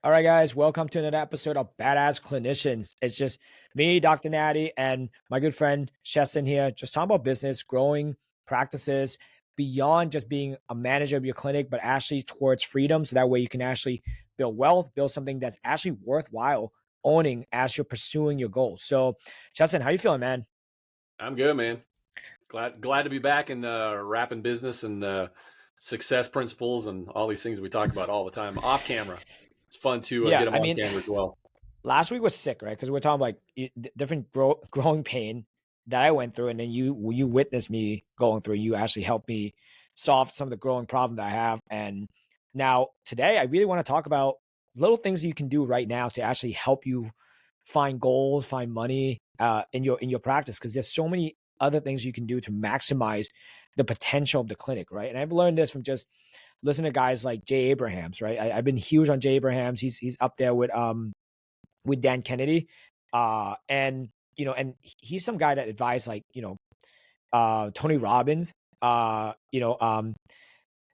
All right, guys, welcome to another episode of Badass Clinicians. It's just me, Dr. Natty, and my good friend Chesin here, just talking about business, growing practices beyond just being a manager of your clinic, but actually towards freedom. So that way you can actually build wealth, build something that's actually worthwhile owning as you're pursuing your goals. So, Chesin, how you feeling, man? I'm good, man. Glad to be back and rapping business and success principles and all these things we talk about all the time off camera. It's fun to get Yeah, them I on mean, camera as well. last week was sick, right? Because we're talking like different growing pain that I went through, and then you witnessed me going through. You actually helped me solve some of the growing problem that I have. And now today, I really want to talk about little things you can do right now to actually help you find goals, find money in your practice. Because there's so many other things you can do to maximize the potential of the clinic, right? And I've learned this from just listening to guys like Jay Abrahams, right? I've been huge on Jay Abrahams. He's up there with Dan Kennedy. And and he's some guy that advised like, Tony Robbins, uh, you know, um,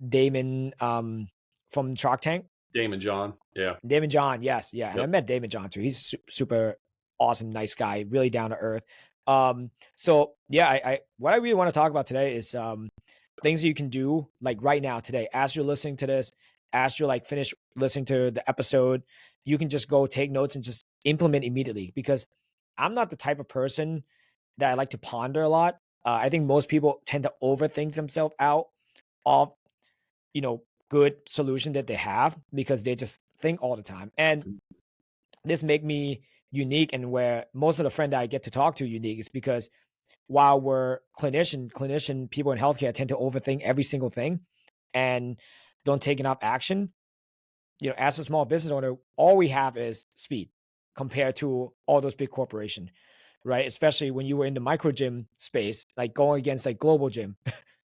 Damon from Shark Tank. Damon John, yeah, Damon John, yes, yeah. And I yep. met Damon John too. He's super awesome, nice guy, really down to earth. So yeah, I what I really want to talk about today is things that you can do like right now today as you're listening to this, as you're like finish listening to the episode, you can just go take notes and just implement immediately because I'm not the type of person that I like to ponder a lot. I think most people tend to overthink themselves out of good solution that they have because they just think all the time. And this make me unique, and where most of the friend that I get to talk to unique is because while we're clinician people in healthcare tend to overthink every single thing and don't take enough action. As a small business owner, all we have is speed compared to all those big corporations, right? Especially when you were in the micro gym space, like going against like global gym,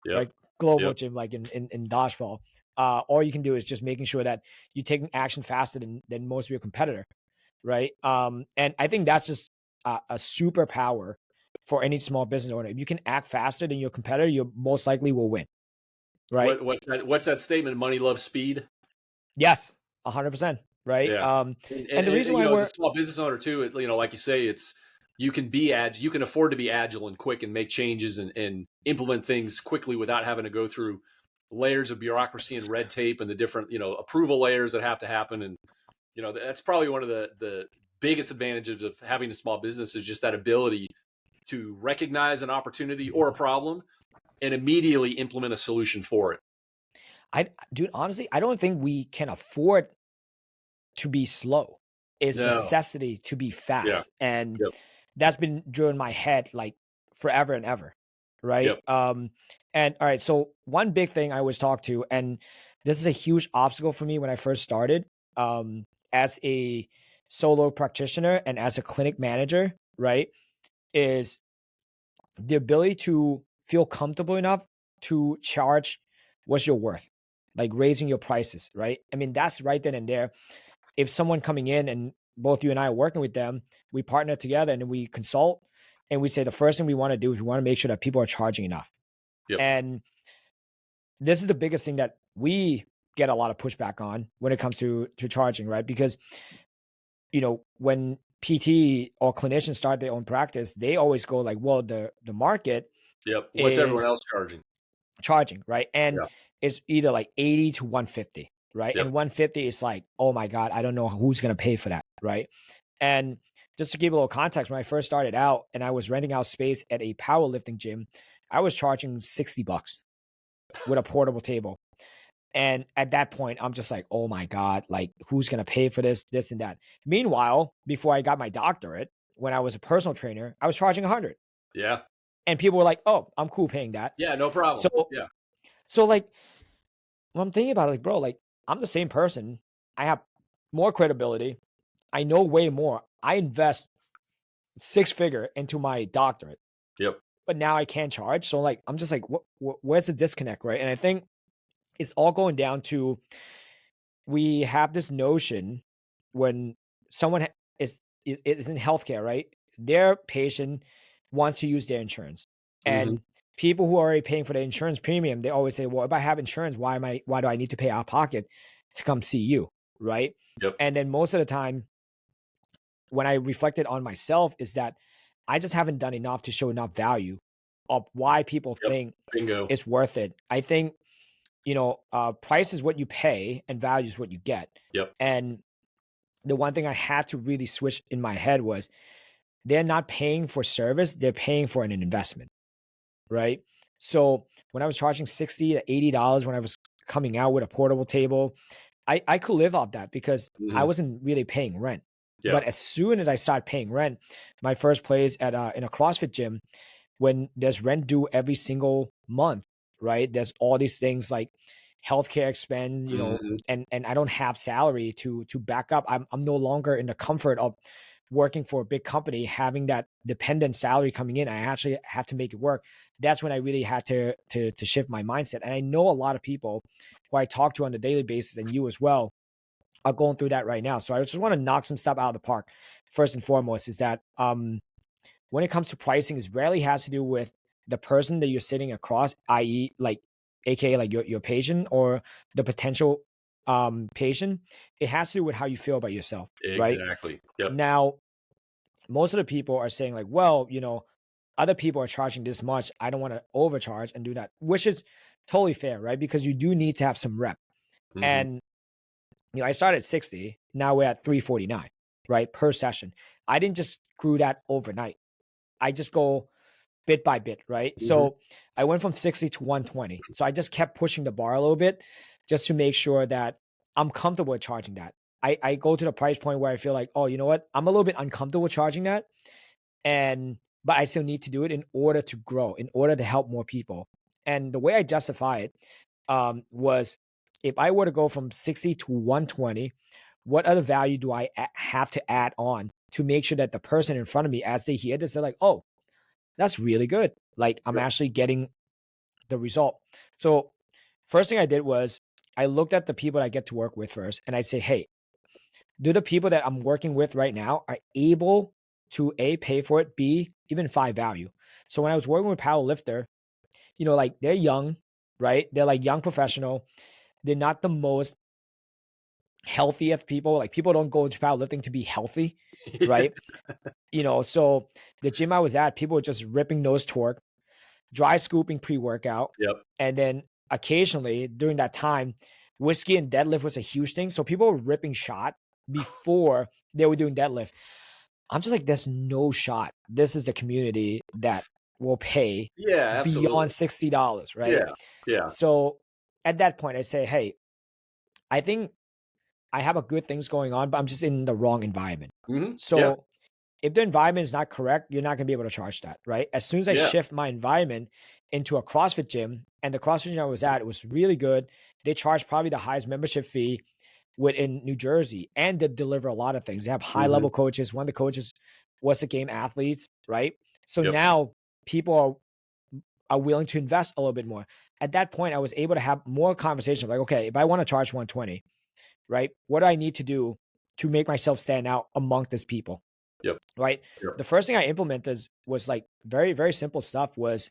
Yep, right? Global yep. gym, like in dodgeball. All you can do is just making sure that you're taking action faster than most of your competitor, right? And I think that's just a superpower for any small business owner. If you can act faster than your competitor, you most likely will win, right? What's that statement? Money loves speed. Yes, 100%, right? Yeah, And the reason why as a we're small business owner too, like you say, it's you can be agile. You can afford to be agile and quick and make changes and implement things quickly without having to go through layers of bureaucracy and red tape and the different approval layers that have to happen. And that's probably one of the biggest advantages of having a small business is just that ability to recognize an opportunity or a problem and immediately implement a solution for it. I dude, honestly, I don't think we can afford to be slow. It's No, necessity to be yeah, fast. And yep, that's been driven my head like forever and ever. Right. yep, And all right. So one big thing I always talk to, and this is a huge obstacle for me when I first started, as a solo practitioner and as a clinic manager, right, is the ability to feel comfortable enough to charge what's your worth, like raising your prices, right? I mean, that's right then and there. If someone coming in and both you and I are working with them, we partner together and we consult and we say the first thing we want to do is we want to make sure that people are charging enough. yep. And this is the biggest thing that we get a lot of pushback on when it comes to charging, right? Because when PT or clinicians start their own practice, they always go like, well, the market Yep. What's everyone is else charging? charging, right? And Yeah. it's either like 80 to 150, right? Yep. And 150 is like, oh my God, I don't know who's going to pay for that, right? And just to give a little context, when I first started out and I was renting out space at a powerlifting gym, I was charging $60 with a portable table. And at that point, I'm just like, oh my God, like who's going to pay for this and that. Meanwhile, before I got my doctorate, when I was a personal trainer, I was charging 100. Yeah. And people were like, oh, I'm cool paying that. Yeah. No problem. So, Yeah. so like, when I'm thinking about it, like, bro, like I'm the same person. I have more credibility. I know way more. I invest six figure into my doctorate, Yep. but now I can't charge. So like, I'm just like, where's the disconnect, right? And I think it's all going down to we have this notion when someone is in healthcare, right? Their patient wants to use their insurance, Hmm. and people who are already paying for the insurance premium, they always say, "Well, if I have insurance, why do I need to pay out of pocket to come see you?" right? Yep. And then most of the time, when I reflected on myself, is that I just haven't done enough to show enough value of why people Yep. think Bingo. it's worth it. I think, price is what you pay and value is what you get. Yep. And the one thing I had to really switch in my head was they're not paying for service, they're paying for an investment, right? So when I was charging $60 to $80 when I was coming out with a portable table, I could live off that because I Mhm. wasn't really paying rent. Yeah. But as soon as I started paying rent, my first place at in a CrossFit gym, when there's rent due every single month, right? There's all these things like healthcare expense, Mhm. and I don't have salary to back up. I'm no longer in the comfort of working for a big company, having that dependent salary coming in. I actually have to make it work. That's when I really had to shift my mindset. And I know a lot of people who I talk to on a daily basis, and you as well, are going through that right now. So I just want to knock some stuff out of the park. First and foremost, is that when it comes to pricing, it rarely has to do with the person that you're sitting across, i.e., like aka like your patient or the potential patient. It has to do with how you feel about yourself, right? Exactly. Yep. Now, most of the people are saying like, well, other people are charging this much. I don't want to overcharge and do that, which is totally fair, right? Because you do need to have some rep. Mhm. And I started at 60. Now we're at 349, right? Per session. I didn't just screw that overnight. I just go bit by bit, right? Mhm. So I went from 60 to 120. So I just kept pushing the bar a little bit just to make sure that I'm comfortable with charging that. I go to the price point where I feel like, oh, you know what? I'm a little bit uncomfortable charging that. But I still need to do it in order to grow, in order to help more people. And the way I justify it was if I were to go from 60 to 120, what other value do I have to add on to make sure that the person in front of me, as they hear this, they're like, oh, that's really good. Like I'm Yep. actually getting the result. So first thing I did was I looked at the people I get to work with first, and I say, hey, do the people that I'm working with right now are able to A, pay for it, B, even find value. So when I was working with Power Lifter, like they're young, right? They're like young professional. They're not the most healthiest people. Like people don't go to powerlifting to be healthy, Yeah. right? So the gym I was at, people were just ripping nose torque, dry scooping pre-workout, Yep. and then occasionally during that time, whiskey and deadlift was a huge thing. So people were ripping shot before they were doing deadlift. I'm just like, there's no shot. This is the community that will pay Yeah, absolutely. beyond $60, right? Yeah. Yeah. So at that point, I say, hey, I think I have a good things going on, but I'm just in the wrong environment. Mhm. Yeah. So if the environment is not correct, you're not gonna be able to charge that, right? As soon as I Yeah. shift my environment into a CrossFit gym, and the CrossFit gym I was at, it was really good. They charge probably the highest membership fee within New Jersey, and they deliver a lot of things. They have high Mhm. level coaches. One of the coaches was the game athletes, right? So Yep. now people are willing to invest a little bit more. At that point, I was able to have more conversation. Like, okay, if I want to charge 120, right? What do I need to do to make myself stand out among these people? Yep. Right. Yep. The first thing I implemented was like very, very simple stuff was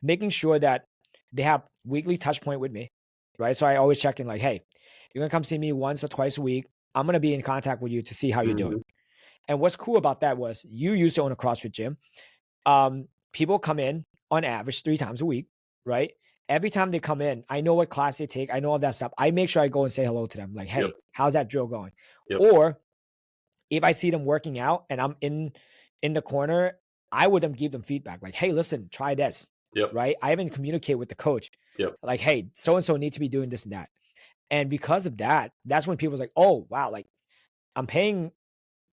making sure that they have weekly touch point with me. Right. So I always check in like, hey, you're gonna come see me once or twice a week. I'm gonna be in contact with you to see how you're doing. Mhm. And what's cool about that was you used to own a CrossFit gym. People come in on average 3 times a week, right? Every time they come in, I know what class they take. I know all that stuff. I make sure I go and say hello to them. Like, Yep. hey, how's that drill going? Yep. Or if I see them working out and I'm in the corner, I would give them feedback like, "Hey, listen, try this." Yep. Right? I even communicate with the coach Yep. like, "Hey, so and so need to be doing this and that." And because of that, that's when people's like, "Oh, wow, like I'm paying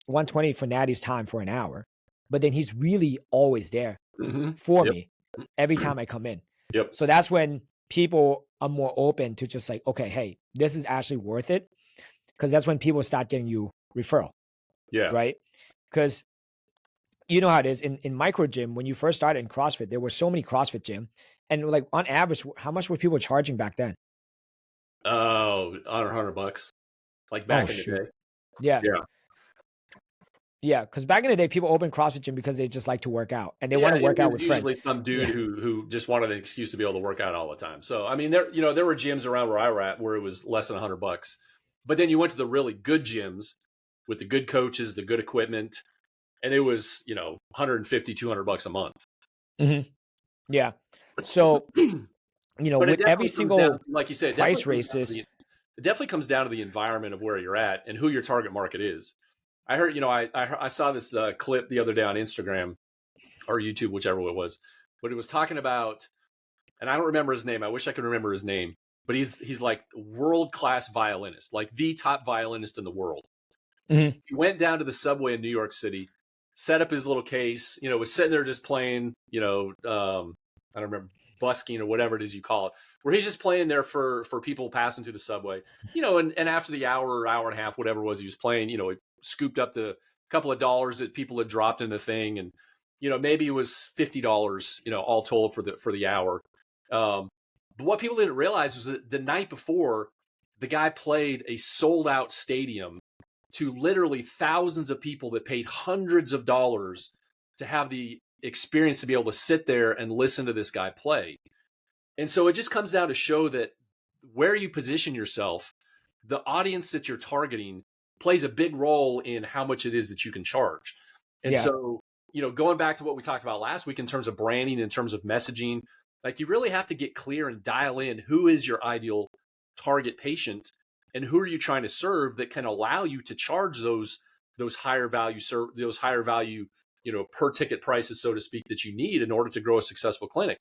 120 for Natty's time for an hour, but then he's really always there Mhm. for Yep. me every time I come in." Yep. So that's when people are more open to just like, "Okay, hey, this is actually worth it." Because that's when people start getting you referral, Yeah. right? Because you know how it is in micro gym when you first started in CrossFit, there were so many CrossFit gym, and like on average, how much were people charging back then? Oh, under $100, like Oh back in the shoot, day. yeah, Yeah. yeah. Because back in the day, people opened CrossFit gym because they just like to work out and they want Yeah, to it work out was with friends. usually some dude Yeah, who just wanted an excuse to be able to work out all the time. So, I mean, there were gyms around where I were at where it was less than $100. But then you went to the really good gyms with the good coaches, the good equipment, and it was, 150, $200 a month. Mhm. Yeah. So, But it with every definitely comes down, single like you said, price raises. it definitely comes down to the environment of where you're at and who your target market is. I heard, I saw this clip the other day on Instagram or YouTube, whichever it was, but it was talking about, and I don't remember his name. I wish I could remember his name, but he's like world-class violinist, like the top violinist in the world. Mhm. He went down to the subway in New York City, set up his little case, was sitting there just playing, I don't remember, busking or whatever it is you call it, where he's just playing there for people passing through the subway, and after the hour or hour and a half, whatever it was he was playing, he scooped up the couple of dollars that people had dropped in the thing, and maybe it was $50, all told for the hour. But what people didn't realize was that the night before, the guy played a sold out stadium to literally thousands of people that paid hundreds of dollars to have the experience to be able to sit there and listen to this guy play. And so it just comes down to show that where you position yourself, the audience that you're targeting plays a big role in how much it is that you can charge. And Yeah. so, going back to what we talked about last week in terms of branding, in terms of messaging, like you really have to get clear and dial in who is your ideal target patient and who are you trying to serve that can allow you to charge those higher value per ticket prices, so to speak, that you need in order to grow a successful clinic.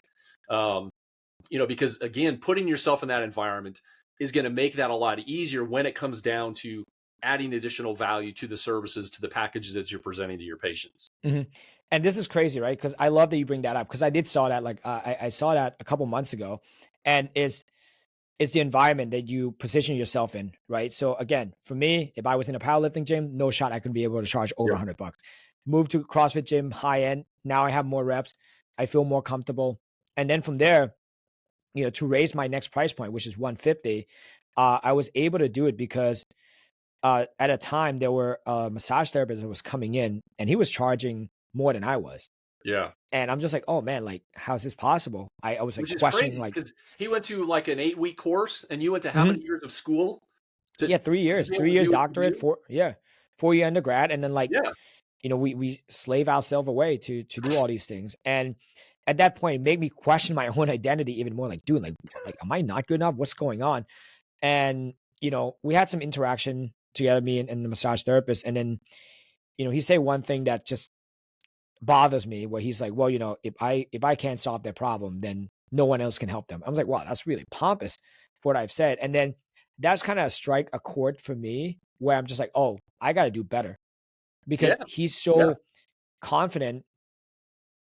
Because again, putting yourself in that environment is going to make that a lot easier when it comes down to adding additional value to the services, to the packages that you're presenting to your patients. Mhm. And this is crazy, right? Because I love that you bring that up because I did saw that, like, I saw that a couple months ago, and is the environment that you position yourself in, right? So again, for me, if I was in a powerlifting gym, no shot I could be able to charge over Yep. $100. Move to CrossFit gym, high end. Now I have more reps. I feel more comfortable. And then from there, to raise my next price point, which is 150, I was able to do it because at a time there were a massage therapist that was coming in and he was charging more than I was. Yeah. And I'm just like, oh man, like, how's this possible? I was like Which is questioning, crazy like, because he went to like an 8-week course and you went to how mhm. many years of school to, Yeah, 3 to years. be able 3 to years do what you doctorate, do? 4-year undergrad, and then, like, Yeah. we slave ourselves away to do all these things, and at that point, it made me question my own identity even more, like, "Dude, like, am I not good enough? What's going on?" And, we had some interaction together, me and the massage therapist, and then, he said one thing that just bothers me where he's like, "Well, if I can't solve their problem, then no one else can help them." I was like, "Wow, that's really pompous for what I've said." And then that's kind of strike a chord for me where I'm just like, "Oh, I got to do better," Yeah. because he's Yeah. so confident,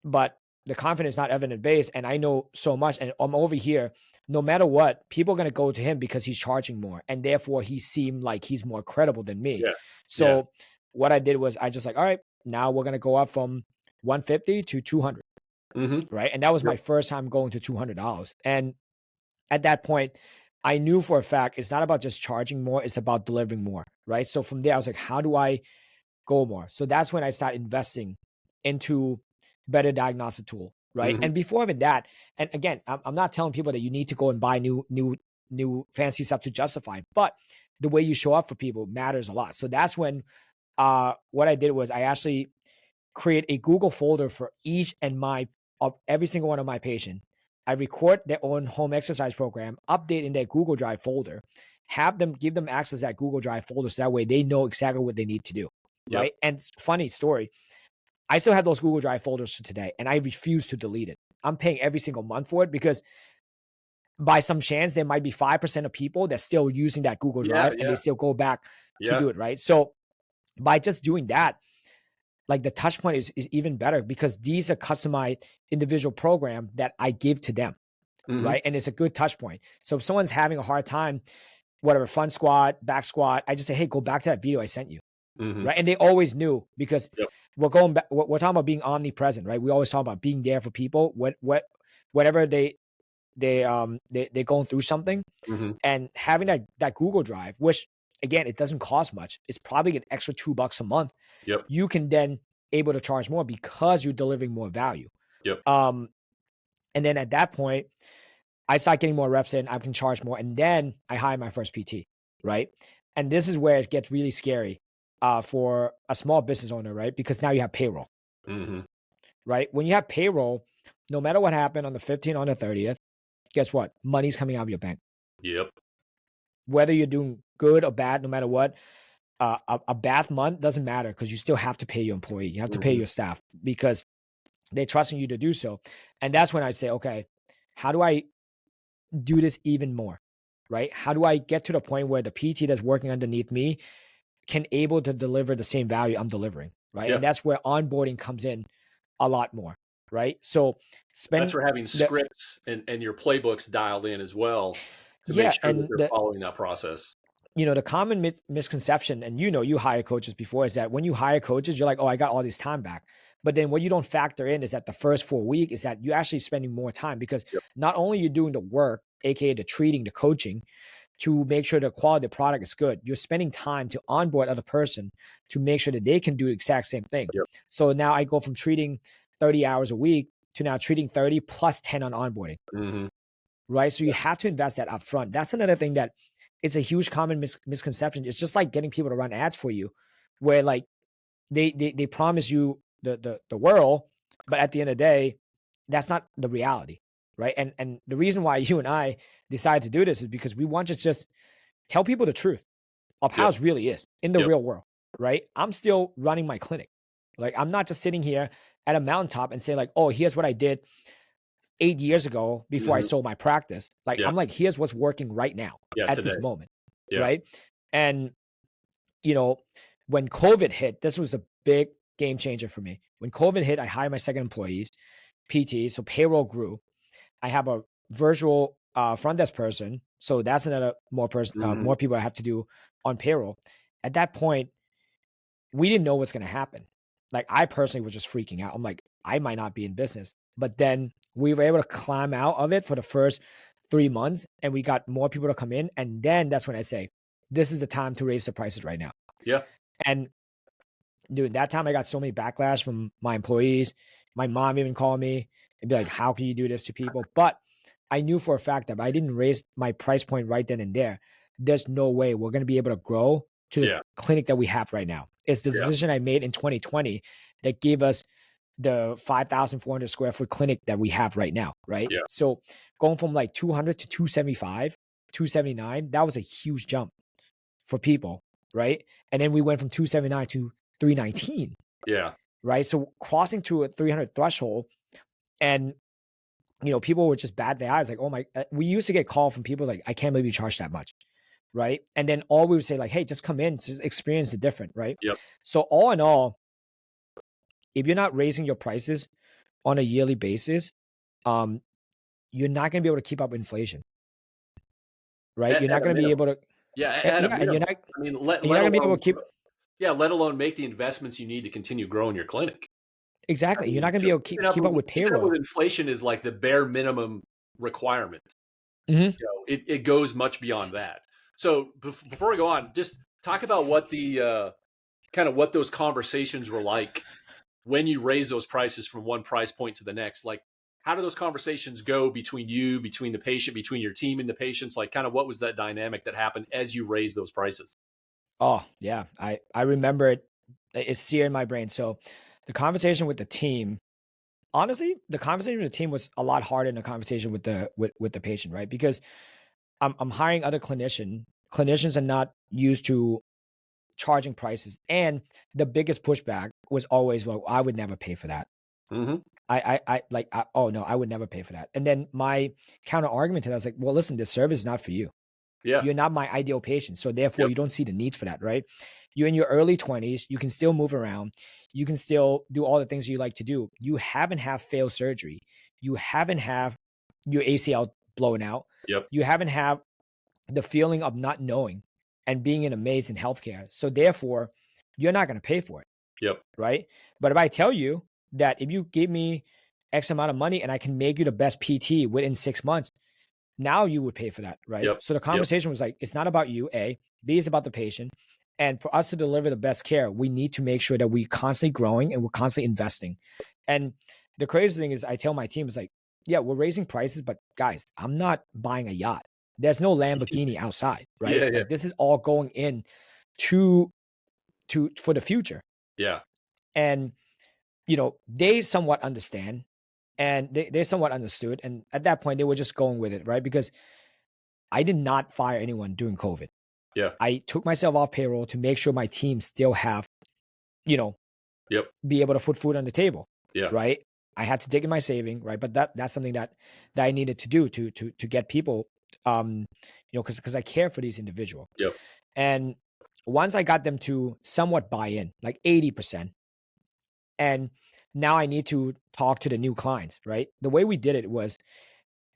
but the confidence is not evidence based, and I know so much, and I'm over here. No matter what, people are gonna go to him because he's charging more, and therefore he seemed like he's more credible than me. Yeah. Yeah. So what I did was I just like, all right, now we're gonna go up from 150 to 200, Mm-hmm. right? And that was Yep. my first time going to $200. And at that point, I knew for a fact it's not about just charging more, it's about delivering more, right? So from there, I was like, how do I go more? So that's when I started investing into better diagnostic tool, right? Mm-hmm. And before even that, and again, I'm not telling people that you need to go and buy new fancy stuff to justify, but the way you show up for people matters a lot. So that's when what I did was I actually create a Google folder for each and my of every single one of my patient. I record their own home exercise program, update in their Google Drive folder, have them give them access to that Google Drive folder so that way they know exactly what they need to do. Yep. Right. And funny story, I still have those Google Drive folders to today, and I refuse to delete it. I'm paying every single month for it because by some chance there might be 5% of people that's still using that Google Yeah. Drive and they Yeah. still go back to Yeah. do it. Right. So by just doing that, like the touch point is even better because these are customized individual program that I give to them, Mm-hmm. right? And it's a good touch point. So if someone's having a hard time, whatever, front squat, back squat, I just say, hey, go back to that video I sent you, Mm-hmm. right? And they always knew because Yep. we're going back, we're talking about being omnipresent, right? We always talk about being there for people, whatever they're going through something, Mm-hmm. and having that Google Drive, which again, it doesn't cost much. It's probably an extra $2 a month. Yep. You can then able to charge more because you're delivering more value. Yep. Um, and then at that point, I start getting more reps in, I can charge more, and then I hire my first PT, right? And this is where it gets really scary for a small business owner, right? Because now you have payroll, Hmm. right? When you have payroll, no matter what happened on the 15th, on the 30th, guess what? Money's coming out of your bank. Yep. Whether you're doing good or bad, no matter what, a bad month doesn't matter because you still have to pay your employee. You have to pay Hmm. your staff because they're trusting you to do so. And that's when I say, okay, how do I do this even more? Right? How do I get to the point where the PT that's working underneath me can able to deliver the same value I'm delivering? Right. Yeah. And that's where onboarding comes in a lot more. Right. So That's spend for having the scripts and your playbooks dialed in as well to make yeah, sure that and they're following that process. the common misconception, and you hire coaches before, is that when you hire coaches, you're like, oh, I got all this time back. But then what you don't factor in is that the first 4 weeks is that you're actually spending more time because Yep. not only you're doing the work, aka the treating, the coaching, to make sure the quality of the product is good, you're spending time to onboard other person to make sure that they can do the exact same thing. Yep. So now I go from treating 30 hours a week to now treating 30 plus 10 on onboarding, Hmm. right? So you have to invest that upfront. That's another thing that is a huge common misconception. It's just like getting people to run ads for you, where like they promise you the world, but at the end of the day, that's not the reality, right? And the reason why you and I decided to do this is because we want to just tell people the truth of how Yep. it really is in the Yep. real world, right? I'm still running my clinic. Like I'm not just sitting here at a mountaintop and say like, oh, here's what I did 8 years ago before I Hmm. sold my practice. Like Yeah. I'm like, here's what's working right now Yeah. at Today. this moment, Yeah. right? And you know, when COVID hit, this was the big game changer for me. When COVID hit, I hired my second employees, PT, so payroll grew. I have a virtual front desk person, so that's another Hmm. more people I have to do on payroll. At that point, we didn't know what's going to happen. Like I personally was just freaking out. I'm like, I might not be in business. But then we were able to climb out of it for the first 3 months, and we got more people to come in. And then that's when I say, this is the time to raise the prices right now. Yeah. And dude, that time I got so many backlash from my employees. My mom even called me and be like, how can you do this to people? But I knew for a fact that if I didn't raise my price point right then and there, there's no way we're going to be able to grow to the Yeah. clinic that we have right now. It's the Yeah. decision I made in 2020 that gave us the 5,400 square foot clinic that we have right now. Right. Yeah. So going from like 200 to 275, 279, that was a huge jump for people. Right. And then we went from 279 to 319, Yeah. right? So crossing to a 300 threshold, and people were just bat their eyes, like, oh my. We used to get called from people like, I can't believe you charge that much, right? And then all we would say like, hey, just come in, just experience the different, right? Yep. So all in all, if you're not raising your prices on a yearly basis, um, you're not going to be able to keep up with inflation, right? You're At not a going to be minimum. able to, Yeah. At a yeah, and minimum. I mean, you're not let going to be able alone to keep yeah, let alone make the investments you need to continue growing your clinic. I exactly. You're mean, not going to be able to keep up with keeping up with payroll. inflation is like the bare minimum requirement. Hmm. It goes much beyond that. So before we go on, just talk about what the kind of what those conversations were like when you raise those prices from one price point to the next. Like, how do those conversations go between you, between the patient, between your team and the patients? Like, kind of what was that dynamic that happened as you raised those prices? Oh yeah, I remember it. It's seared in my brain. So the conversation with the team, honestly, the conversation with the team was a lot harder than the conversation with the patient, right? Because I'm hiring other clinicians are not used to charging prices, and the biggest pushback was always, well, I would never pay for that. Hmm. Oh no, I would never pay for that. And then my counter argument to that was like, well, listen, this service is not for you. Yeah. You're not my ideal patient. So therefore Yep. you don't see the needs for that, right? You're in your early 20s, you can still move around, you can still do all the things you like to do. You haven't have failed surgery. You haven't have your ACL blown out. Yep. You haven't have the feeling of not knowing and being in a maze in healthcare. So therefore, you're not going to pay for it, Yep. right? But if I tell you that if you give me X amount of money and I can make you the best PT within 6 months, now you would pay for that, right? Yep. So the Yep. conversation was like, it's not about you, A. B is about the patient. And for us to deliver the best care, we need to make sure that we're constantly growing and we're constantly investing. And the crazy thing is, I tell my team, is like, yeah, we're raising prices, but guys, I'm not buying a yacht. There's no Lamborghini outside, right? Yeah, yeah, Like this is all going in to for the future. yeah. And they somewhat understand, and they somewhat understood. And at that point, they were just going with it, right? Because I did not fire anyone during COVID. Yeah. I took myself off payroll to make sure my team still have, you know, Yep. be able to put food on the table, Yeah. right? I had to dig in my saving, right? But that's something that I needed to do to get people, because I care for these individuals. Yep. And once I got them to somewhat buy in, like 80%, and now I need to talk to the new clients, right? The way we did it was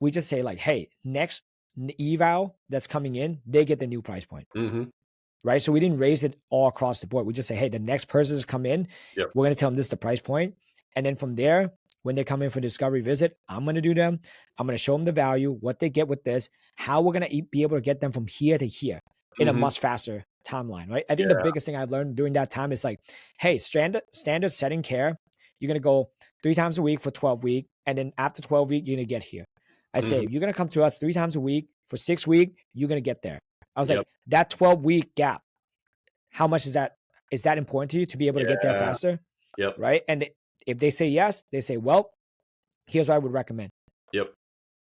we just say like, hey, next eval that's coming in, they get the new price point. Mm-hmm. Right. So we didn't raise it all across the board. We just say, hey, the next person has come in. Yep. We're going to tell them this is the price point. And then from there, when they come in for discovery visit, I'm going to do them. I'm going to show them the value, what they get with this, how we're going to be able to get them from here to here in a Mm-hmm. much faster timeline. Right. I think Yeah. the biggest thing I've learned during that time is like, hey, standard setting care, you're going to go 3 times a week for 12 weeks. And then after 12 weeks, you're going to get here. I say, Mm-hmm. you're going to come to us 3 times a week for 6 weeks, you're going to get there. I was Yep. like, that 12-week gap, how much is that? Is that important to you to be able to get there Yeah. faster? Yep. Right. And if they say yes, they say, well, here's what I would recommend. Yep.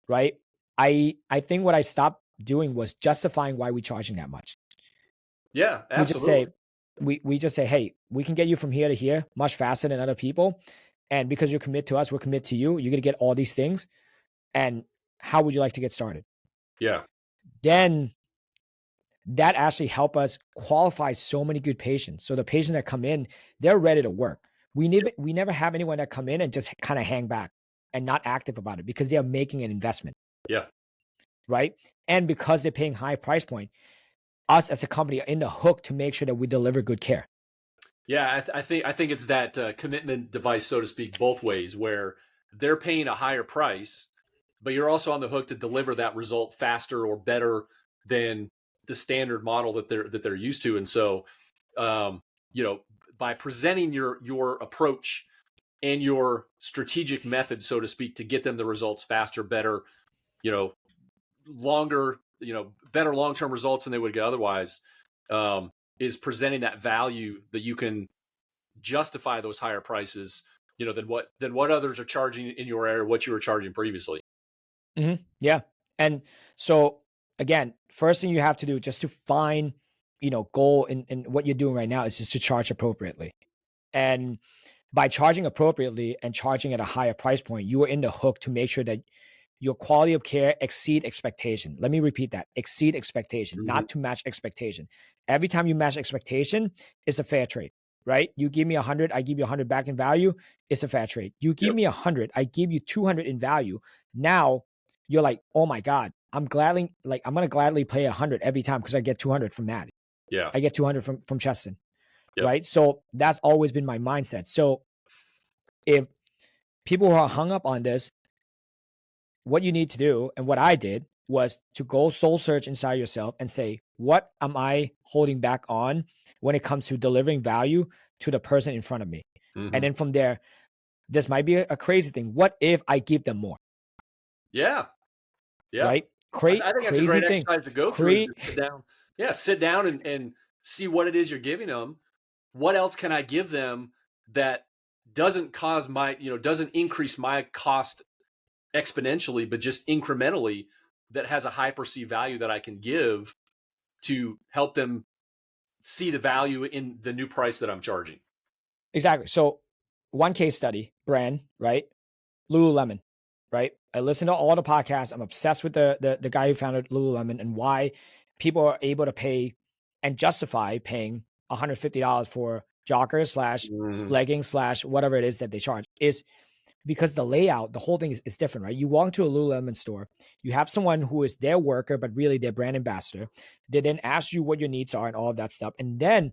Right. I think what I stopped doing was justifying why we're charging that much. Yeah, absolutely. We just say, hey, we can get you from here to here much faster than other people. And because you're committed to us, we're committed to you. You're going to get all these things. And how would you like to get started? Yeah. Then that actually help us qualify so many good patients. So the patients that come in, they're ready to work. We never have anyone that come in and just kind of hang back and not active about it because they're making an investment. Yeah. Right. And because they're paying high price point, us as a company are in the hook to make sure that we deliver good care. Yeah, I think it's that commitment device, so to speak, both ways, where they're paying a higher price, but you're also on the hook to deliver that result faster or better than the standard model that they're used to. And so, by presenting your approach and your strategic method, so to speak, to get them the results faster, better, longer, better long-term results than they would get otherwise, is presenting that value that you can justify those higher prices, than what others are charging in your area, what you were charging previously. Mm-hmm. Yeah. And so again, first thing you have to do just to find, goal in what you're doing right now is just to charge appropriately. And by charging appropriately and charging at a higher price point, you are in the hook to make sure that your quality of care exceed expectation. Let me repeat that. Exceed expectation, Mm-hmm. not to match expectation. Every time you match expectation, it's a fair trade, right? You give me 100, I give you 100 back in value. It's a fair trade. You give me 100, I give you 200 in value. Now you're like, oh my God, I'm going to gladly pay 100 every time because I get 200 from that. Yeah. I get 200 from Chesin. Yep. Right. So that's always been my mindset. So if people who are hung up on this, what you need to do, and what I did, was to go soul search inside yourself and say, what am I holding back on when it comes to delivering value to the person in front of me? Mm-hmm. And then from there, this might be a crazy thing. What if I give them more? Yeah. Yeah. Right? I think that's a great exercise to go through. Is to sit down. Yeah. Sit down and see what it is you're giving them. What else can I give them that doesn't cause doesn't increase my cost exponentially, but just incrementally, that has a high perceived value that I can give to help them see the value in the new price that I'm charging. Exactly. So one case study, brand, right? Lululemon, right? I listen to all the podcasts. I'm obsessed with the guy who founded Lululemon and why people are able to pay and justify paying $150 for joggers / leggings / whatever it is that they charge, is because the layout, the whole thing is different, right? You walk into a Lululemon store, you have someone who is their worker, but really their brand ambassador. They then ask you what your needs are and all of that stuff. And then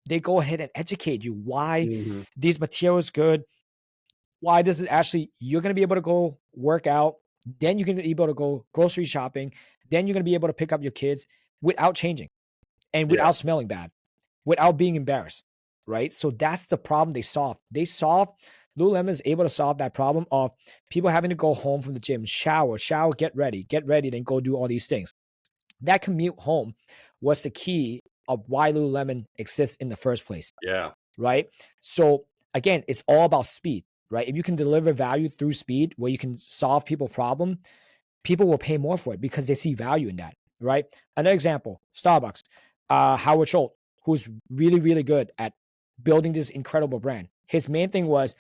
they go ahead and educate you why these materials good, why this is actually, you're going to be able to go work out, then you can be able to go grocery shopping, then you're going to be able to pick up your kids without changing and without smelling bad, without being embarrassed, right? So that's the problem they solved. Lululemon is able to solve that problem of people having to go home from the gym, shower, get ready, then go do all these things. That commute home was the key of why Lululemon exists in the first place, Yeah. right? So again, it's all about speed, right? If you can deliver value through speed where you can solve people problem, people will pay more for it because they see value in that, right? Another example, Starbucks. Howard Schultz, who's really, really good at building this incredible brand. His main thing was,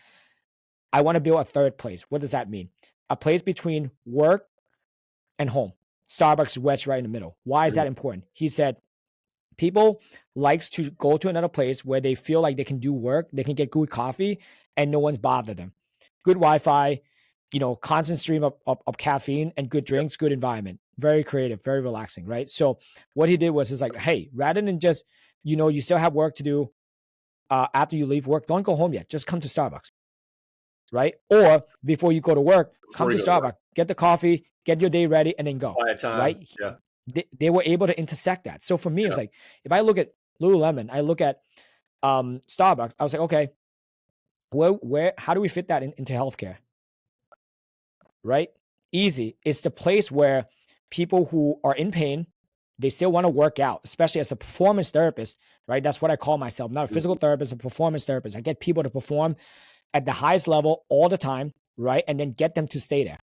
I want to build a third place. What does that mean? A place between work and home. Starbucks wedged right in the middle. Why is Mhm. that important? He said, people likes to go to another place where they feel like they can do work, they can get good coffee, and no one's bothered them. Good Wi-Fi, constant stream of caffeine and good Yep. drinks, good environment. Very creative, very relaxing, right? So what he did was like, hey, rather than just, you still have work to do after you leave work, don't go home yet. Just come to Starbucks, right? Or before you go to work, come Before to you go to work. Starbucks, get the coffee, get your day ready, and then go, Quiet time. right? Yeah. They were able to intersect that. So for me, it was Yeah. like, if I look at Lululemon, I look at Starbucks, I was like, okay, how do we fit that into healthcare? Right? Easy. It's the place where people who are in pain, they still want to work out, especially as a performance therapist, right? That's what I call myself. I'm not a physical Mhm. therapist, a performance therapist. I get people to perform at the highest level all the time, right? And then get them to stay there.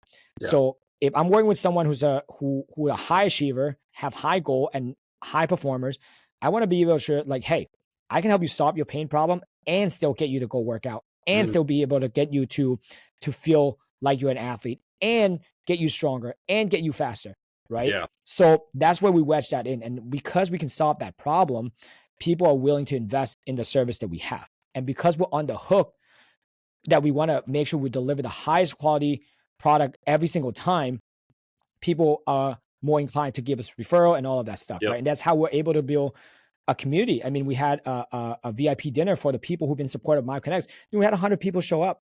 Yeah. So if I'm working with someone who a high achiever, have high goal and high performers, I want to be able to share, like, hey, I can help you solve your pain problem and still get you to go work out and Mhm. still be able to get you to feel like you're an athlete and get you stronger and get you faster, right? Yeah. So that's where we wedge that in. And because we can solve that problem, people are willing to invest in the service that we have. And because we're on the hook that we want to make sure we deliver the highest quality product every single time, people are more inclined to give us referral and all of that stuff, right? Yep. And that's how we're able to build a community. I mean, we had a VIP dinner for the people who've been supportive of MyConnects. We had 100 people show up,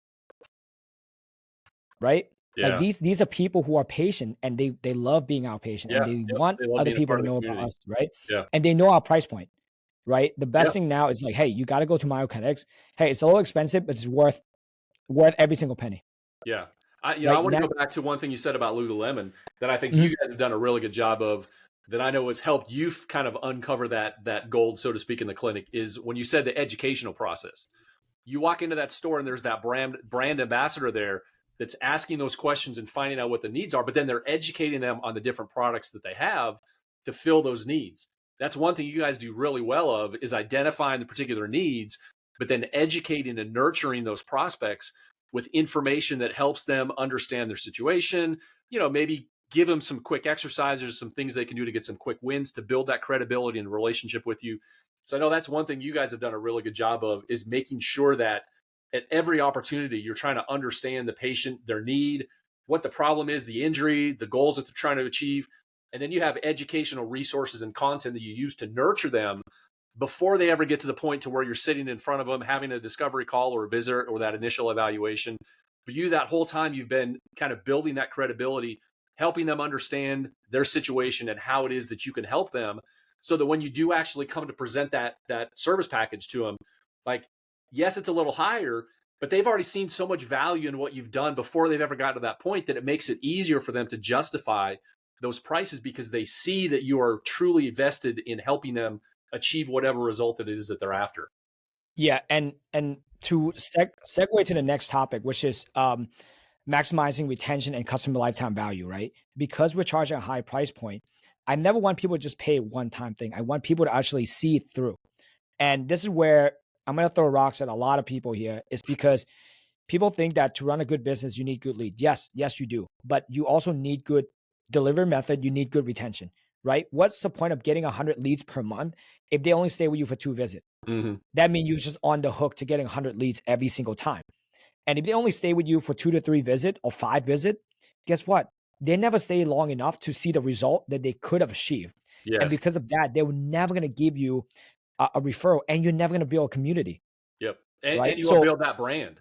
right? Like Yeah. these are people who are patient and they love being outpatient and Yeah. they Yep. want They love other being a people part to of the know about community. us, right? Yeah. And they know our price point, right? The best Yeah. thing now is like, hey, you got to go to MyoKinetics. Hey, it's a little expensive, but it's worth every single penny, Yeah. I right? want to Now, go back to one thing you said about Lululemon that I think you mhm. guys have done a really good job of, that I know has helped you kind of uncover that gold, so to speak, in the clinic, is when you said the educational process. You walk into that store and there's that brand ambassador there that's asking those questions and finding out what the needs are, but then they're educating them on the different products that they have to fill those needs. That's one thing you guys do really well of, is identifying the particular needs, but then educating and nurturing those prospects with information that helps them understand their situation, maybe give them some quick exercises, some things they can do to get some quick wins to build that credibility and relationship with you. So I know that's one thing you guys have done a really good job of, is making sure that at every opportunity you're trying to understand the patient, their need, what the problem is, the injury, the goals that they're trying to achieve. And then you have educational resources and content that you use to nurture them before they ever get to the point to where you're sitting in front of them having a discovery call or a visit or that initial evaluation. But you, that whole time, you've been kind of building that credibility, helping them understand their situation and how it is that you can help them, so that when you do actually come to present that service package to them, like, yes, it's a little higher, but they've already seen so much value in what you've done before they've ever gotten to that point, that it makes it easier for them to justify those prices, because they see that you are truly vested in helping them achieve whatever result it is that they're after. Yeah, and to segue to the next topic, which is maximizing retention and customer lifetime value, right? Because we're charging a high price point, I never want people to just pay a one-time thing. I want people to actually see it through. And this is where I'm gonna throw rocks at a lot of people here, is because people think that to run a good business, you need good lead. Yes, you do. But you also need good delivery method. You need good retention, right? What's the point of getting 100 leads per month if they only stay with you for 2 visits? Mm-hmm. That means you're just on the hook to getting 100 leads every single time. And if they only stay with you for 2 to 3 visit or 5 visit, guess what? They never stay long enough to see the result that they could have achieved. And Yes. because of that, they were never going to give you a referral, and you're never going to build a community, Yep. And right? you want to So build that brand.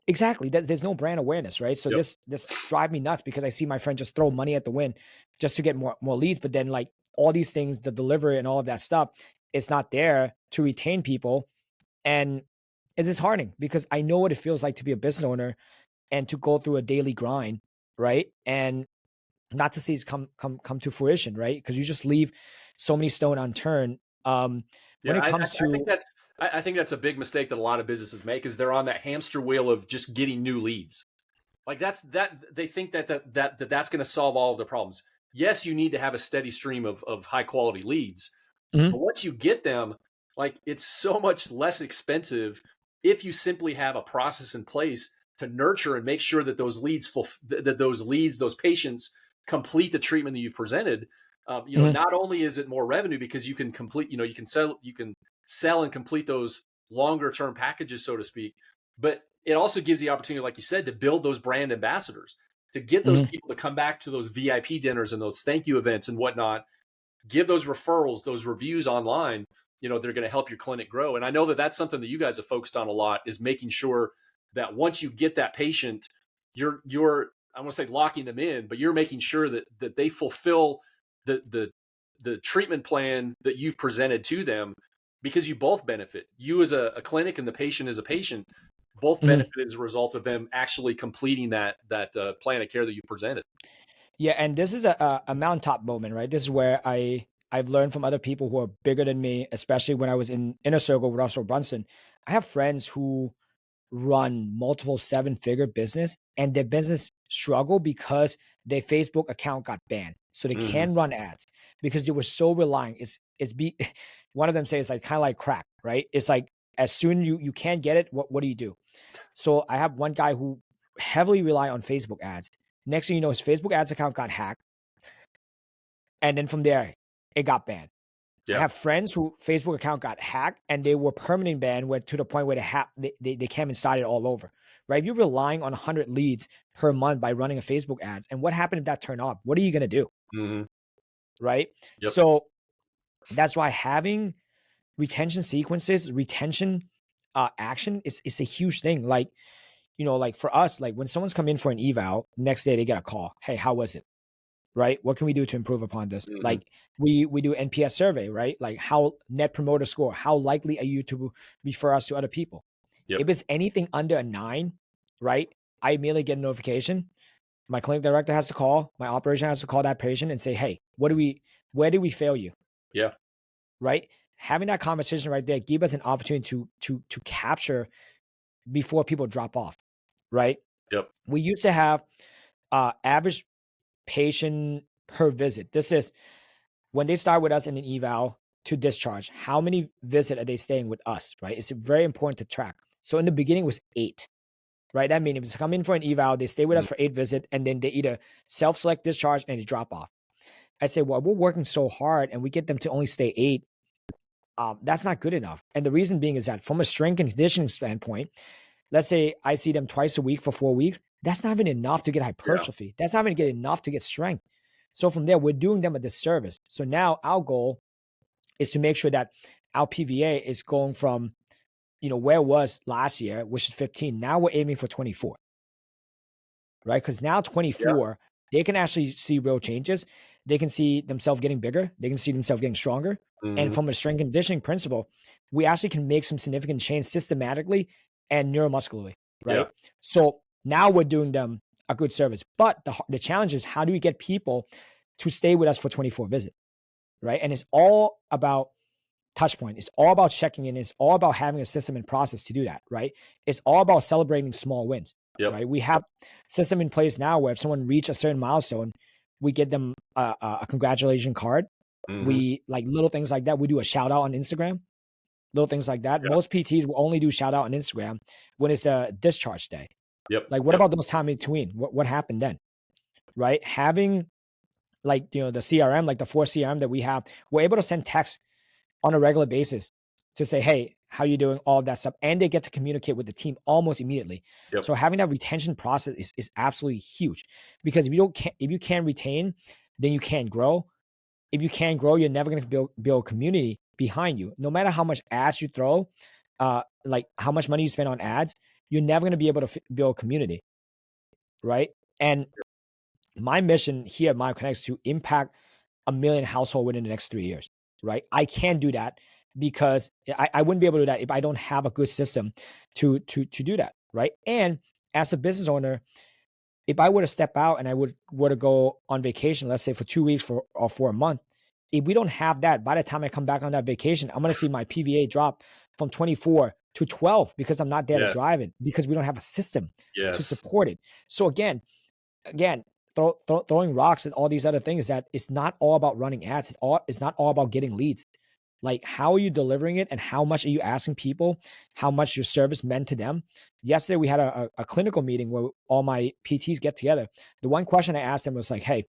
exactly, there's no brand awareness, right? So Yep. this drive me nuts, because I see my friend just throw money at the wind just to get more leads, but then like all these things, the delivery and all of that stuff, it's not there to retain people. And it's disheartening because I know what it feels like to be a business owner and to go through a daily grind, right? And not to see it come to fruition, right? Because you just leave so many stone unturned. When Yeah, it comes to I think that's a big mistake that a lot of businesses make is they're on that hamster wheel of just getting new leads. Like that they think that's going to solve all of their problems. Yes, you need to have a steady stream of high quality leads, Mhm, but once you get them, like it's so much less expensive if you simply have a process in place to nurture and make sure that those leads, those patients complete the treatment that you've presented. mhm, Not only is it more revenue because you can complete, you can sell and complete those longer term packages, so to speak, but it also gives the opportunity, like you said, to build those brand ambassadors, to get those mhm. people to come back to those VIP dinners and those thank you events and whatnot, give those referrals, those reviews online, they're going to help your clinic grow. And I know that that's something that you guys have focused on a lot is making sure that once you get that patient, you're I want to say locking them in, but you're making sure that they fulfill the the treatment plan that you've presented to them because you both benefit. You as a clinic and the patient as a patient both Mhm. benefit as a result of them actually completing that plan of care that you presented. Yeah, and this is a mountaintop moment, right? This is where I've learned from other people who are bigger than me, especially when I was in inner circle with Russell Brunson. I have friends who run multiple seven-figure business, and their business struggle because their Facebook account got banned, so they Mm-hmm. can run ads because they were so relying. It's be one of them says like kind of like crack, right? It's like as soon you can't get it, what do you do? So I have one guy who heavily rely on Facebook ads. Next thing you know, his Facebook ads account got hacked, and then from there, it got banned. I Yeah. have friends who Facebook account got hacked and they were permanent banned where to the point where they came and started all over. Right? If you're relying on 100 leads per month by running a Facebook ads, and what happened if that turned off? What are you gonna do? Mm-hmm. Right? Yep. So that's why having retention sequences, retention action is a huge thing. Like, like for us, like when someone's come in for an eval, next day they get a call. Hey, how was it? Right? What can we do to improve upon this? Mm-hmm. Like we do NPS survey, right? Like how net promoter score, how likely are you to refer us to other people? Yep. If it's anything under a 9, right? I immediately get a notification. My clinic director has to call, my operation has to call that patient and say, "Hey, where did we fail you?" Yeah. Right? Having that conversation right there give us an opportunity to capture before people drop off, right? Yep. We used to have average patient per visit. This is when they start with us in an eval to discharge, how many visit are they staying with us, right? It's very important to track. So in the beginning it was 8, right? That means if it's come in for an eval, they stay with us Mm. for 8 visit, and then they either self-select discharge and they drop off. I say, well, we're working so hard and we get them to only stay 8. That's not good enough. And the reason being is that from a strength and conditioning standpoint, let's say I see them twice a week for 4 weeks. That's not even enough to get Yeah. hypertrophy. That's not even get enough to get strength. So from there, we're doing them a disservice. So now our goal is to make sure that our PVA is going from, where it was last year, which is 15. Now we're aiming for 24, right? Because now Yeah. 24, they can actually see real changes. They can see themselves getting bigger. They can see themselves getting stronger. And Mm-hmm. from a strength and conditioning principle, we actually can make some significant change systematically and neuromuscularly, Yeah. right? So now we're doing them a good service. But the challenge is how do we get people to stay with us for 24 visits, right? And it's all about touch point. It's all about checking in. It's all about having a system and process to do that, right? It's all about celebrating small wins, Yep. right? We have system in place now where if someone reach a certain milestone, we get them a congratulation card. Mm-hmm. We like little things like that. We do a shout out on Instagram, little things like that. Yeah. Most PTs will only do shout out on Instagram when it's a discharge day. Yep. Like, what Yep. about those time in between? What happened then, right? Having like the CRM, like the 4 CRM that we have, we're able to send text on a regular basis to say, "Hey, how you doing?" All of that stuff, and they get to communicate with the team almost immediately. Yep. So having that retention process is absolutely huge because if you can't retain, then you can't grow. If you can't grow, you're never going to build community behind you. No matter how much ads you throw, like how much money you spend on ads, you're never going to be able to build community, right? And my mission here at MyoConnect is to impact a million household within the next 3 years, right? I can't do that because I wouldn't be able to do that if I don't have a good system to do that, right? And as a business owner, if I were to step out and I were to go on vacation, let's say for 2 weeks or for a month, if we don't have that, by the time I come back on that vacation, I'm going to see my PVA drop from 24 to 12 because I'm not there to Yes. drive it, because we don't have a system to Yes. support it. So again, throwing rocks and all these other things, that it's not all about running ads. It's not all about getting leads. Like, how are you delivering it, and how much are you asking people, how much your service meant to them? Yesterday, we had a clinical meeting where all my PTs get together. The one question I asked them was like, hey,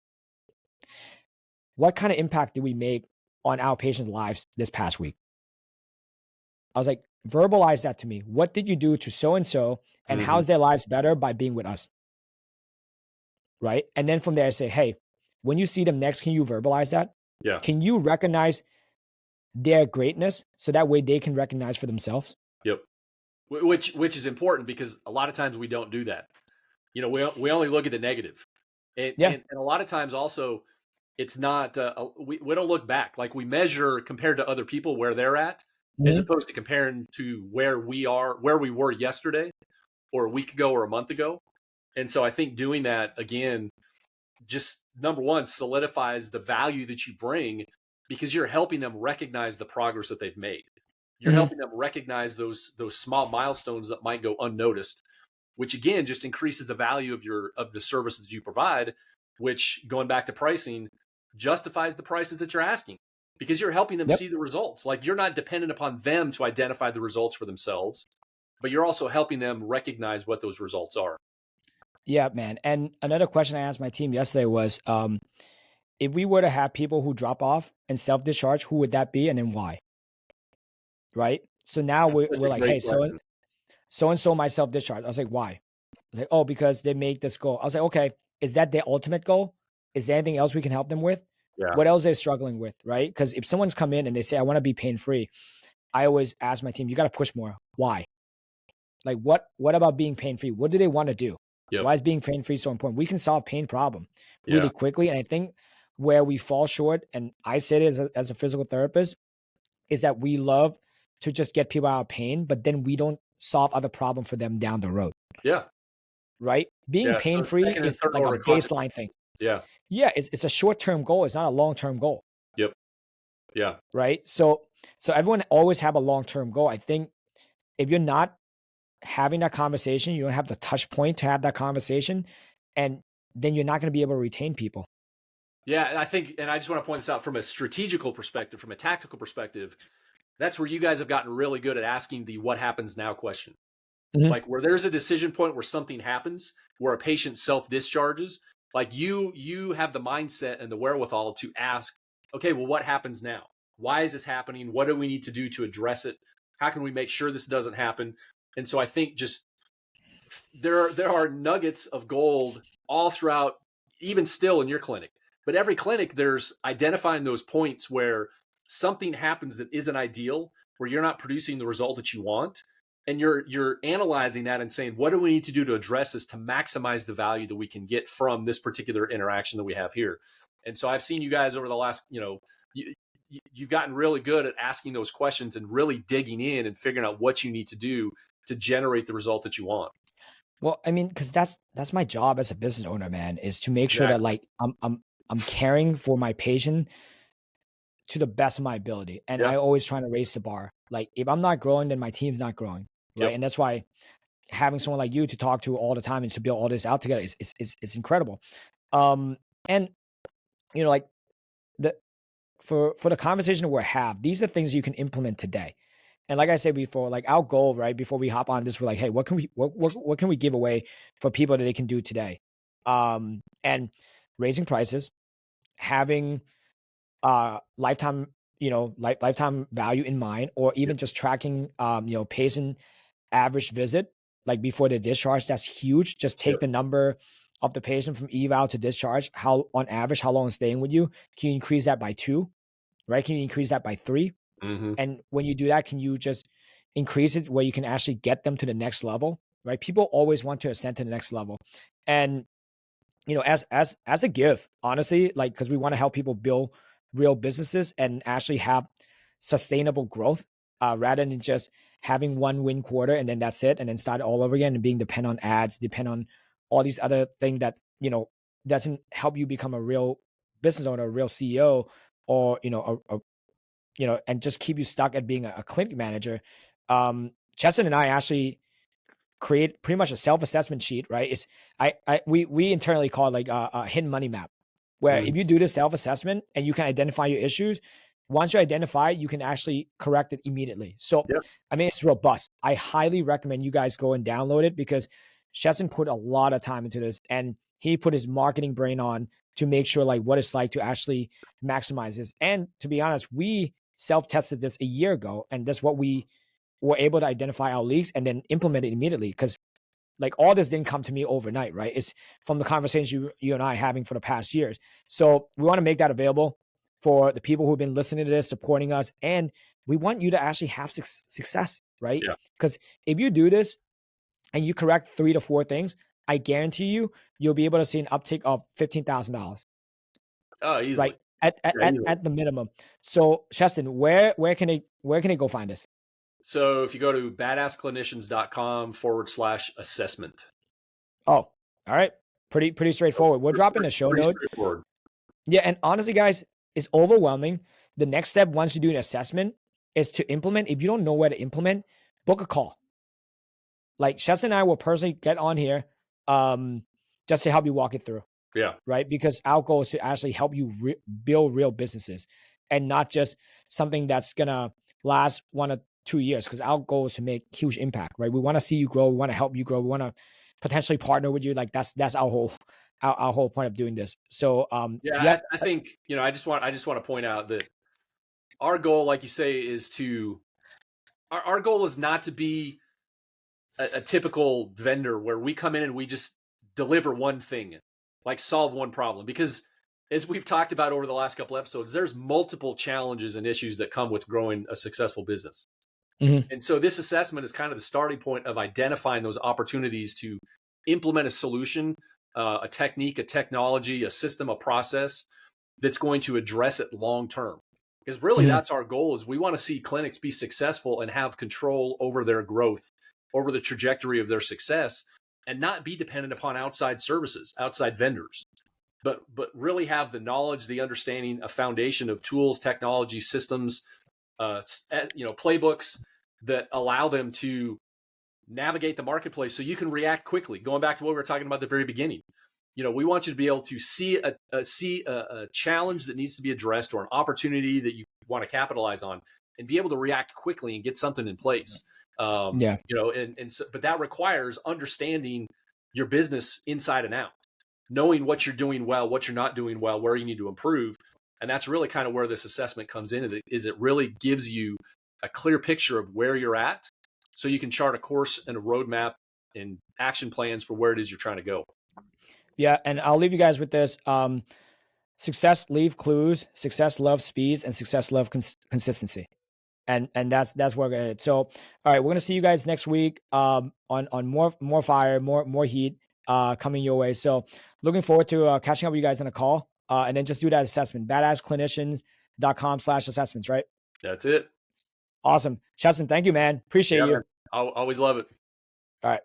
what kind of impact did we make on our patients' lives this past week? I was like, verbalize that to me. What did you do to so-and-so, and Mhm. how's their lives better by being with us? Right. And then from there, I say, hey, when you see them next, can you verbalize that? Yeah. Can you recognize their greatness so that way they can recognize for themselves? Yep. Which is important, because a lot of times we don't do that. You know, we only look at the negative. And, Yeah. a lot of times also, it's not, we don't look back. Like, we measure compared to other people where they're at, as Mhm. opposed to comparing to where we were yesterday or a week ago or a month ago. And so I think doing that again, just number one, solidifies the value that you bring, because you're helping them recognize the progress that they've made. You're Mhm. helping them recognize those small milestones that might go unnoticed, which again just increases the value of the service that you provide, which, going back to pricing, justifies the prices that you're asking, because you're helping them Yep. see the results. Like, you're not dependent upon them to identify the results for themselves, but you're also helping them recognize what those results are. Yeah, man. And another question I asked my team yesterday was, if we were to have people who drop off and self-discharge, who would that be, and then why? Right. So now That's we're, such we're a like, great hey, question. so and so my self-discharge. I was like, why? I was like, oh, because they make this goal. I was like, okay, is that their ultimate goal? Is there anything else we can help them with? Yeah. What else they're struggling with, right? Because if someone's come in and they say, I want to be pain-free, I always ask my team, you got to push more. Why? Like, what about being pain-free? What do they want to do? Yep. Why is being pain-free so important? We can solve pain problem Yeah. really quickly. And I think where we fall short, and I say it as a physical therapist, is that we love to just get people out of pain, but then we don't solve other problem for them down the road, Yeah. right? Being Yeah. So pain-free second and is third like a order baseline consequences. thing. Yeah. Yeah, it's a short-term goal. It's not a long-term goal, Yep. Yeah. right? So everyone always have a long-term goal. I think if you're not having that conversation, you don't have the touch point to have that conversation, and then you're not going to be able to retain people. Yeah. I think, and I just want to point this out from a strategical perspective, from a tactical perspective, that's where you guys have gotten really good at asking the what happens now question. Mhm. Like, where there's a decision point where something happens, where a patient self discharges, like, you have the mindset and the wherewithal to ask, okay, well, what happens now? Why is this happening? What do we need to do to address it? How can we make sure this doesn't happen? And so I think just there are nuggets of gold all throughout, even still in your clinic. But every clinic, there's identifying those points where something happens that isn't ideal, where you're not producing the result that you want, and you're analyzing that and saying, what do we need to do to address this to maximize the value that we can get from this particular interaction that we have here. And so I've seen you guys over the last, you've gotten really good at asking those questions and really digging in and figuring out what you need to do to generate the result that you want. Well, I mean, because that's my job as a business owner, man, is to make sure that, Exactly. like, I'm caring for my patient to the best of my ability, and Yeah. I always trying to raise the bar. Like, if I'm not growing, then my team's not growing, right? Yep. And that's why having someone like you to talk to all the time and to build all this out together is incredible. And like the for the conversation we're have, these are things you can implement today. And like I said before, like our goal, right before we hop on this, we're like, hey, what can we give away for people that they can do today? And raising prices, having lifetime, lifetime value in mind, or Yep. even just tracking patient average visit, like before the discharge. That's huge. Just take Yep. the number of the patient from eval to discharge, how on average, how long it's staying with you. Can you increase that by 2? Right? Can you increase that by 3? Mm-hmm. And when you do that, can you just increase it where you can actually get them to the next level? Right? People always want to ascend to the next level. And as a gift, honestly, like, because we want to help people build real businesses and actually have sustainable growth, rather than just having one win quarter and then that's it, and then start all over again and being dependent on ads, depend on all these other things that, doesn't help you become a real business owner, a real CEO, or, and just keep you stuck at being a clinic manager. Chesin and I actually create pretty much a self-assessment sheet, right? We internally call it like a hidden money map, where Mm. if you do this self-assessment and you can identify your issues, once you identify, you can actually correct it immediately. So, Yep. I mean, it's robust. I highly recommend you guys go and download it, because Chesin put a lot of time into this, and he put his marketing brain on to make sure like what it's like to actually maximize this. And to be honest, we self-tested this a year ago, and that's what we were able to identify our leaks and then implement it immediately, because like all this didn't come to me overnight, right? It's from the conversations you and I having for the past years. So we want to make that available for the people who've been listening to this, supporting us, and we want you to actually have success, right? Yeah. Because if you do this and you correct 3 to 4 things, I guarantee you'll be able to see an uptick of $15,000, Oh, easily. right? At, at, Yeah, at, easily. at the minimum. So Chesin, where can they go find this? So if you go to badassclinicians.com/assessment. Oh, all right. Pretty straightforward. We'll drop in a show Pretty note. straightforward. Yeah, and honestly, guys, it's overwhelming. The next step once you do an assessment is to implement. If you don't know where to implement, book a call. Like Shess and I will personally get on here, um, just to help you walk it through, Yeah. right? Because our goal is to actually help you build real businesses, and not just something that's gonna last 1 or 2 years. Because our goal is to make huge impact, right? We want to see you grow. We want to help you grow. We want to potentially partner with you. Like that's our whole point of doing this. So Yeah, yeah. I think, I just want to point out that our goal, like you say, is our goal is not to be a typical vendor where we come in and we just deliver one thing, like solve one problem. Because as we've talked about over the last couple episodes, there's multiple challenges and issues that come with growing a successful business. Mhm. And so this assessment is kind of the starting point of identifying those opportunities to implement a solution, a technique, a technology, a system, a process that's going to address it long term. Because really Mhm. that's our goal, is we want to see clinics be successful and have control over their growth, over the trajectory of their success, and not be dependent upon outside services, outside vendors, but really have the knowledge, the understanding, a foundation of tools, technology, systems, playbooks that allow them to navigate the marketplace so you can react quickly. Going back to what we were talking about at the very beginning, we want you to be able to see a challenge that needs to be addressed, or an opportunity that you want to capitalize on, and be able to react quickly and get something in place. Yeah. But that requires understanding your business inside and out, knowing what you're doing well, what you're not doing well, where you need to improve. And that's really kind of where this assessment comes in, is it really gives you a clear picture of where you're at, so you can chart a course and a roadmap and action plans for where it is you're trying to go. Yeah, and I'll leave you guys with this. Success leave clues, success love speeds, and success love consistency. And that's where we're gonna hit. So all right, we're gonna see you guys next week on more fire, more heat coming your way. So looking forward to catching up with you guys on a call. And then just do that assessment. Badassclinicians.com/assessments, right? That's it. Awesome. Chesin, thank you, man. Appreciate Yeah, you. man. I'll always love it. All right.